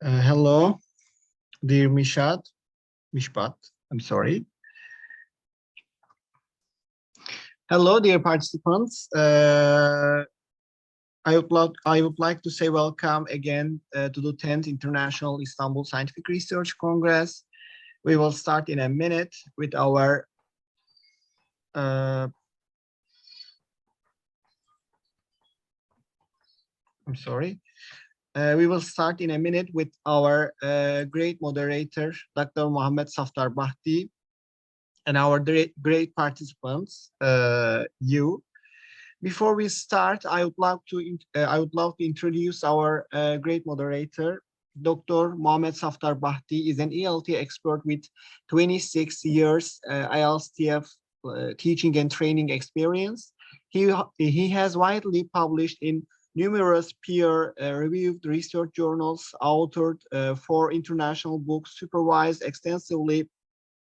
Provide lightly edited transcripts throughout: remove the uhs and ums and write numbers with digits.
Hello, dear Mishpat, I'm sorry. Hello, dear participants. I would like to say welcome again to the 10th International Istanbul Scientific Research Congress. We will start in a minute with our I'm sorry. We will start in a minute with our great moderator, Dr. Mohammed Saftar Bahti, and our great participants, you. Before we start, I would love to introduce our great moderator. Dr. Mohammed Saftar Bahti is an ELT expert with 26 years ILSTF teaching and training experience. He has widely published in numerous peer-reviewed research journals, authored 4 international books, supervised extensively,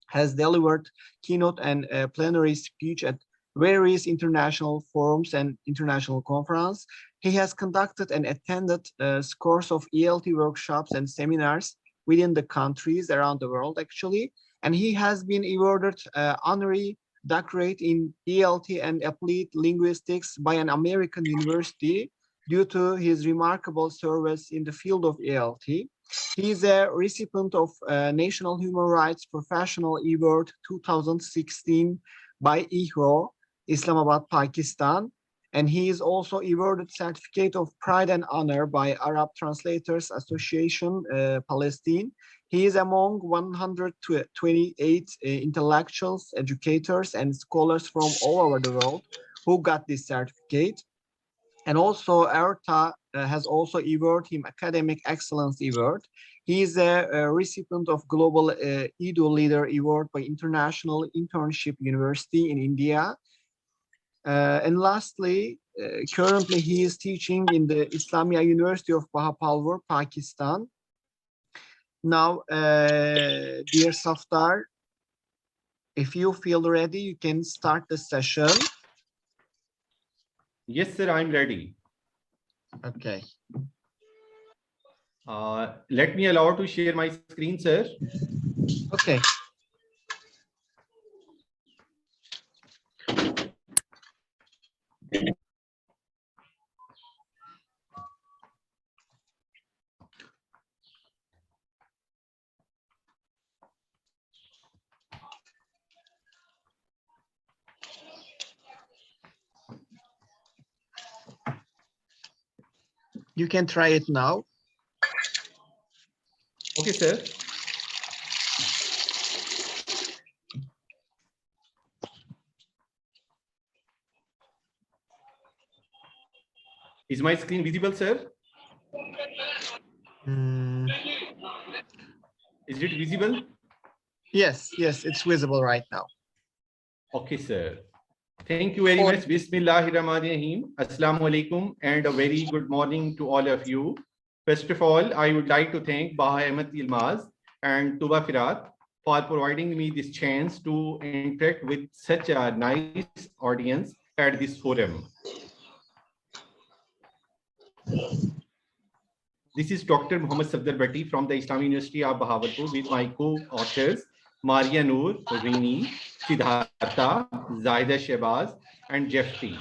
has delivered keynote and plenary speech at various international forums and international conferences. He has conducted and attended scores of ELT workshops and seminars within the countries around the world, actually. And he has been awarded honorary doctorate in ELT and applied linguistics by an American university due to his remarkable service in the field of ELT. He is a recipient of National Human Rights Professional Award 2016 by IHRO, Islamabad, Pakistan. And he is also awarded Certificate of Pride and Honor by Arab Translators Association, Palestine. He is among 128 intellectuals, educators, and scholars from all over the world who got this certificate. And also ERTA has also awarded him Academic Excellence Award. He is a recipient of Global EDU Leader Award by International Internship University in India. And lastly, currently he is teaching in the Islamia University of Bahapalpur, Pakistan. Now, dear Saftar, if you feel ready, you can start the session. Yes, sir, I'm ready. Okay. Let me allow to share my screen, sir. Okay. You can try it now. Okay, sir. Is my screen visible, sir? Is it visible? Yes, it's visible right now. Okay, sir. Thank you very much. Bismillahirrahmanirrahim. Assalamu alaikum and a very good morning to all of you. First of all, I would like to thank Baha Ahmed Yilmaz and Tuba Firat for providing me this chance to interact with such a nice audience at this forum. This is Dr. Muhammad Safdar Bhatti from the Islamic University of Bahawalpur with my co-authors Maria Noor, Rini, Siddhartha, Zaida Shehbaz, and Jeffrey.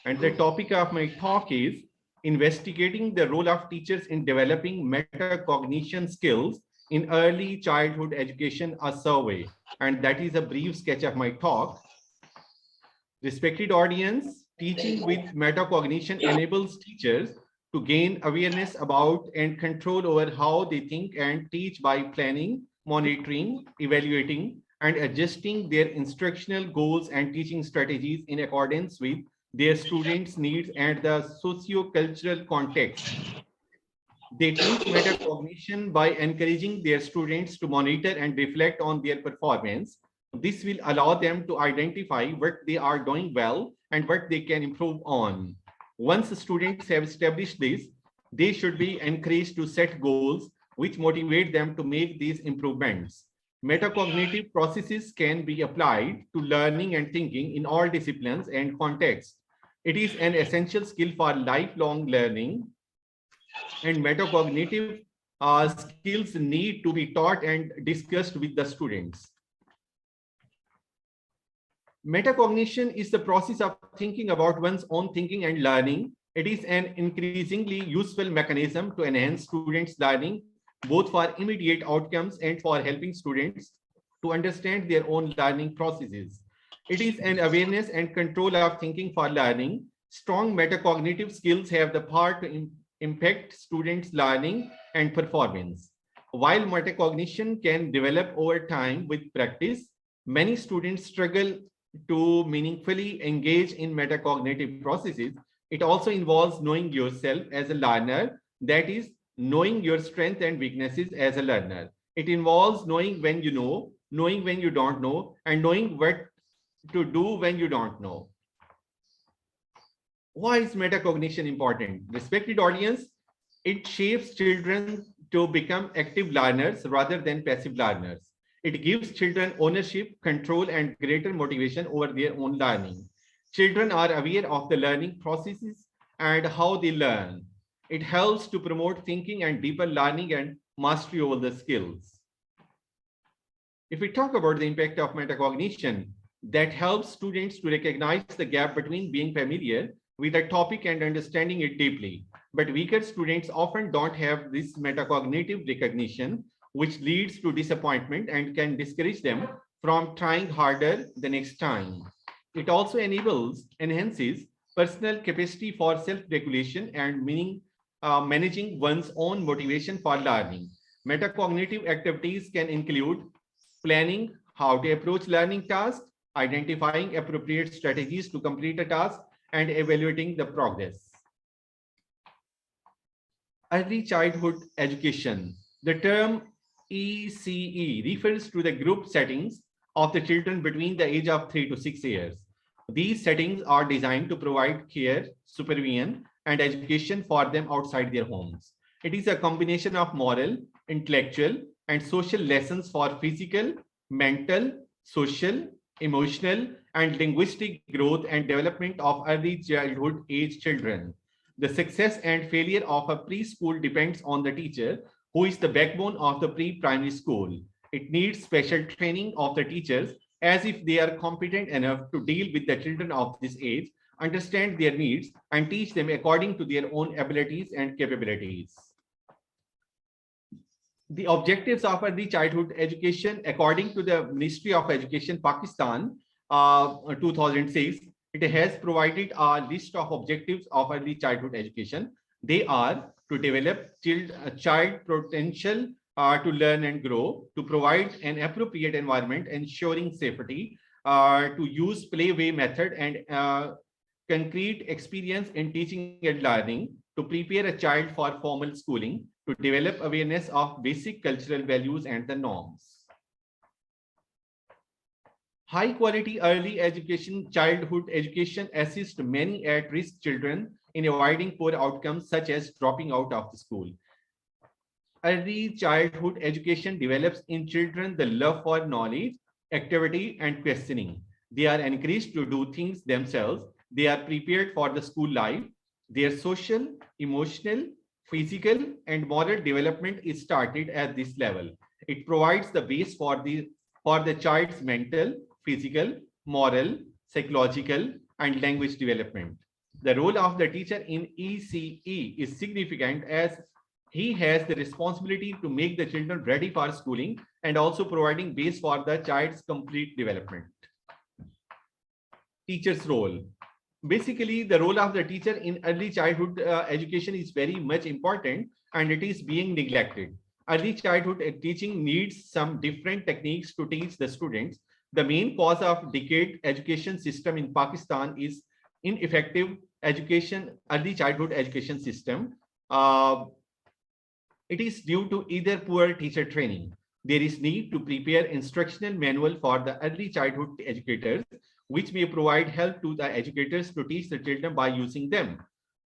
And the topic of my talk is investigating the role of teachers in developing metacognition skills in early childhood education, a survey. And that is a brief sketch of my talk. Respected audience, teaching with metacognition enables teachers to gain awareness about and control over how they think and teach by planning, monitoring, evaluating, and adjusting their instructional goals and teaching strategies in accordance with their students' needs and the socio-cultural context. They teach metacognition by encouraging their students to monitor and reflect on their performance. This will allow them to identify what they are doing well and what they can improve on. Once students have established this, they should be encouraged to set goals which motivate them to make these improvements. Metacognitive processes can be applied to learning and thinking in all disciplines and contexts. It is an essential skill for lifelong learning, and metacognitive skills need to be taught and discussed with the students. Metacognition is the process of thinking about one's own thinking and learning. It is an increasingly useful mechanism to enhance students' learning, both for immediate outcomes and for helping students to understand their own learning processes. It is an awareness and control of thinking for learning. Strong metacognitive skills have the power to impact students' learning and performance. While metacognition can develop over time with practice, many students struggle to meaningfully engage in metacognitive processes. It also involves knowing yourself as a learner, that is, knowing your strengths and weaknesses as a learner. It involves knowing when you know, knowing when you don't know, and knowing what to do when you don't know. Why is metacognition important? Respected audience, it shapes children to become active learners rather than passive learners. It gives children ownership, control, and greater motivation over their own learning. Children are aware of the learning processes and how they learn. It helps to promote thinking and deeper learning and mastery over the skills. If we talk about the impact of metacognition, that helps students to recognize the gap between being familiar with a topic and understanding it deeply. But weaker students often don't have this metacognitive recognition, which leads to disappointment and can discourage them from trying harder the next time. It also enhances personal capacity for self-regulation and managing one's own motivation for learning. Metacognitive activities can include planning how to approach learning tasks, identifying appropriate strategies to complete a task, and evaluating the progress. Early childhood education. The term ECE refers to the group settings of the children between the age of 3 to 6 years. These settings are designed to provide care, supervision, and education for them outside their homes. It is a combination of moral, intellectual, and social lessons for physical, mental, social, emotional, and linguistic growth and development of early childhood age children. The success and failure of a preschool depends on the teacher, who is the backbone of the pre-primary school. It needs special training of the teachers as if they are competent enough to deal with the children of this age, understand their needs, and teach them according to their own abilities and capabilities. The objectives of early childhood education, according to the Ministry of Education, Pakistan, 2006, it has provided a list of objectives of early childhood education. They are to develop child potential to learn and grow, to provide an appropriate environment ensuring safety, to use play-way method and concrete experience in teaching and learning, to prepare a child for formal schooling, to develop awareness of basic cultural values and the norms. High quality early education, childhood education assists many at-risk children in avoiding poor outcomes such as dropping out of the school. Early childhood education develops in children the love for knowledge, activity, and questioning. They are encouraged to do things themselves. They are prepared for the school life. Their social, emotional, physical, and moral development is started at this level. It provides the base for the child's mental, physical, moral, psychological, and language development. The role of the teacher in ECE is significant as he has the responsibility to make the children ready for schooling and also providing base for the child's complete development. Teacher's role. Basically, the role of the teacher in early childhood education is very much important and it is being neglected. Early childhood teaching needs some different techniques to teach the students. The main cause of decayed education system in Pakistan is ineffective early childhood education system. It is due to either poor teacher training. There is need to prepare instructional manual for the early childhood educators, which may provide help to the educators to teach the children by using them.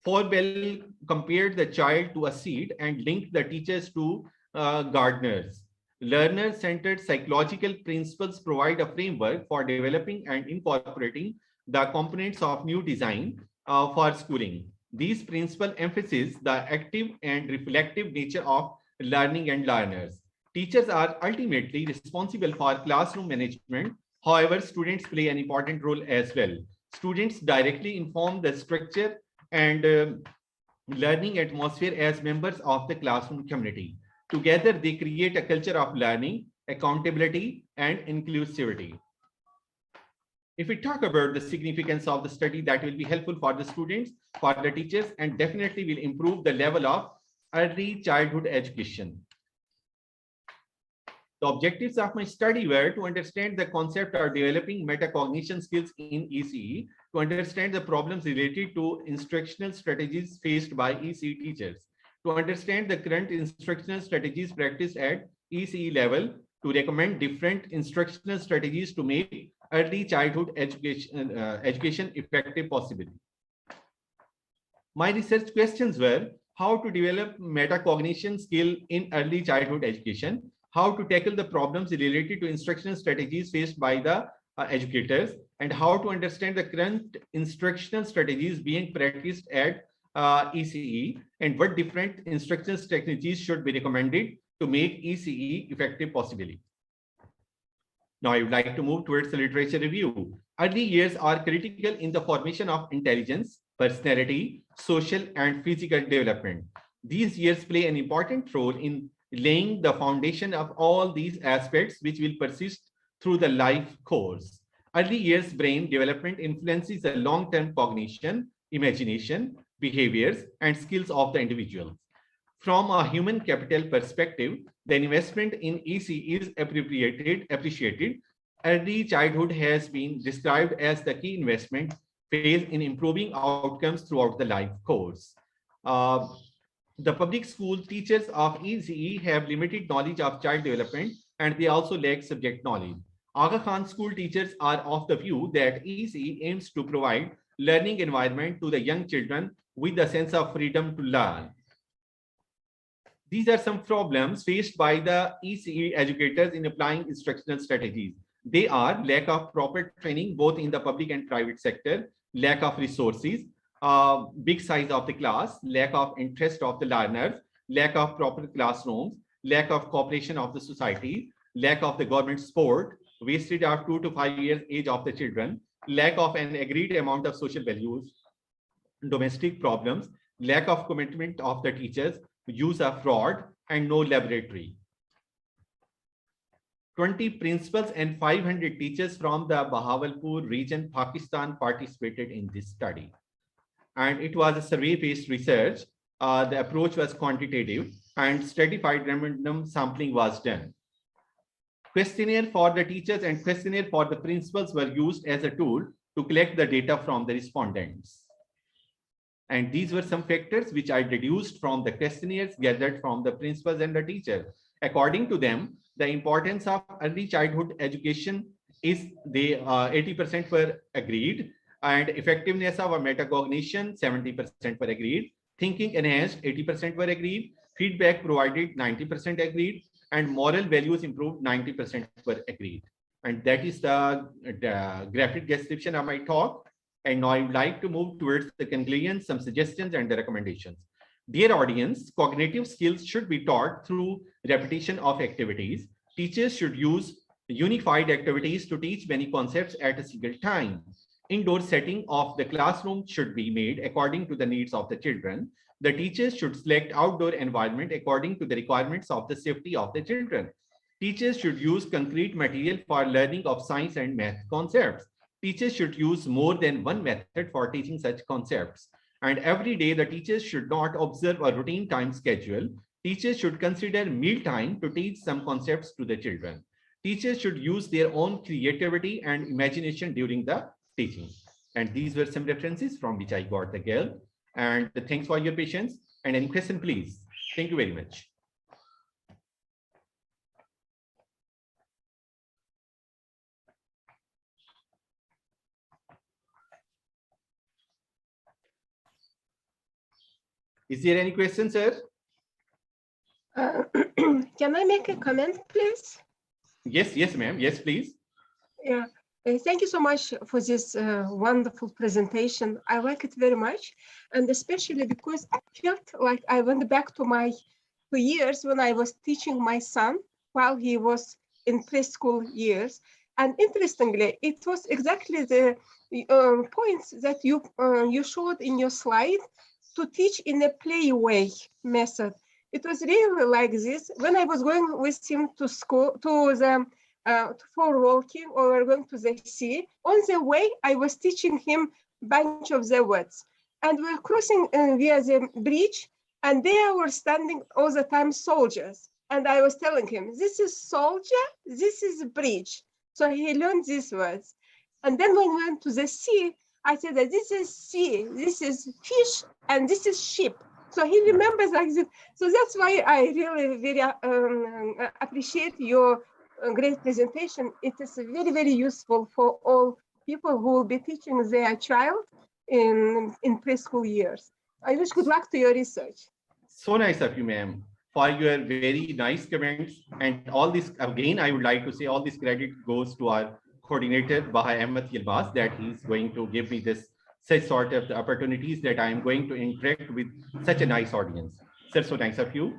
Bell compared the child to a seed and linked the teachers to gardeners. Learner-centered psychological principles provide a framework for developing and incorporating the components of new design for schooling. These principles emphasize the active and reflective nature of learning and learners. Teachers are ultimately responsible for classroom management. However, students play an important role as well. Students directly inform the structure and learning atmosphere as members of the classroom community. Together, they create a culture of learning, accountability, and inclusivity. If we talk about the significance of the study, that will be helpful for the students, for the teachers, and definitely will improve the level of early childhood education. The objectives of my study were to understand the concept of developing metacognition skills in ECE, to understand the problems related to instructional strategies faced by ECE teachers, to understand the current instructional strategies practiced at ECE level, to recommend different instructional strategies to make early childhood education effective possibly. My research questions were how to develop metacognition skill in early childhood education, how to tackle the problems related to instructional strategies faced by the educators, and how to understand the current instructional strategies being practiced at ECE, and what different instructional strategies should be recommended to make ECE effective possibly. Now, I would like to move towards the literature review. Early years are critical in the formation of intelligence, personality, social, and physical development. These years play an important role in laying the foundation of all these aspects which will persist through the life course. Early years brain development influences the long-term cognition, imagination, behaviors, and skills of the individual. From a human capital perspective, the investment in ECE is appreciated. Early childhood has been described as the key investment phase in improving outcomes throughout the life course. The public school teachers of ECE have limited knowledge of child development, and they also lack subject knowledge. Aga Khan school teachers are of the view that ECE aims to provide learning environment to the young children with a sense of freedom to learn. These are some problems faced by the ECE educators in applying instructional strategies. They are lack of proper training both in the public and private sector, lack of resources, big size of the class, lack of interest of the learners, lack of proper classrooms, lack of cooperation of the society, lack of the government support, wasted of 2 to 5 years age of the children, lack of an agreed amount of social values, domestic problems, lack of commitment of the teachers, use of fraud, and no laboratory. 20 principals and 500 teachers from the Bahawalpur region, Pakistan participated in this study. And it was a survey-based research. The approach was quantitative and stratified random sampling was done. Questionnaire for the teachers and questionnaire for the principals were used as a tool to collect the data from the respondents. And these were some factors which I deduced from the questionnaires gathered from the principals and the teachers. According to them, the importance of early childhood education is 80% were agreed, and effectiveness of a metacognition 70% were agreed, thinking enhanced 80% were agreed, feedback provided 90% agreed, and moral values improved 90% were agreed. And that is the graphic description of my talk. And now I would like to move towards the conclusion, some suggestions and the recommendations. Dear audience, cognitive skills should be taught through repetition of activities. Teachers should use unified activities to teach many concepts at a single time. Indoor setting of the classroom should be made according to the needs of the children. The teachers should select outdoor environment according to the requirements of the safety of the children. Teachers should use concrete material for learning of science and math concepts. Teachers should use more than one method for teaching such concepts. And every day, the teachers should not observe a routine time schedule. Teachers should consider meal time to teach some concepts to the children. Teachers should use their own creativity and imagination during the teaching. And these were some references from which I got the girl. And thanks for your patience. And any question, please. Thank you very much. Is there any question, sir? Can I make a comment, please? Yes, ma'am. Yes, please. Yeah. Thank you so much for this wonderful presentation. I like it very much, and especially because I felt like I went back to my years when I was teaching my son while he was in preschool years. And interestingly, it was exactly the points that you showed in your slide, to teach in a play way method. It was really like this. When I was going with him to school, to the for walking, or we were going to the sea, on the way, I was teaching him bunch of the words. And we were crossing via the bridge, and there were standing all the time soldiers. And I was telling him, this is soldier, this is bridge. So he learned these words. And then when we went to the sea, I said that this is sea, this is fish, and this is ship. So he remembers like this. So that's why I really very appreciate your great presentation. It is very, very useful for all people who will be teaching their child in preschool years. I wish good luck to your research. So nice of you, ma'am, for your very nice comments. And all this, again, I would like to say all this credit goes to our coordinator, Baha Ahmed Yilmaz, that he's going to give me this such sort of opportunities that I am going to interact with such a nice audience. Sir, so nice of you.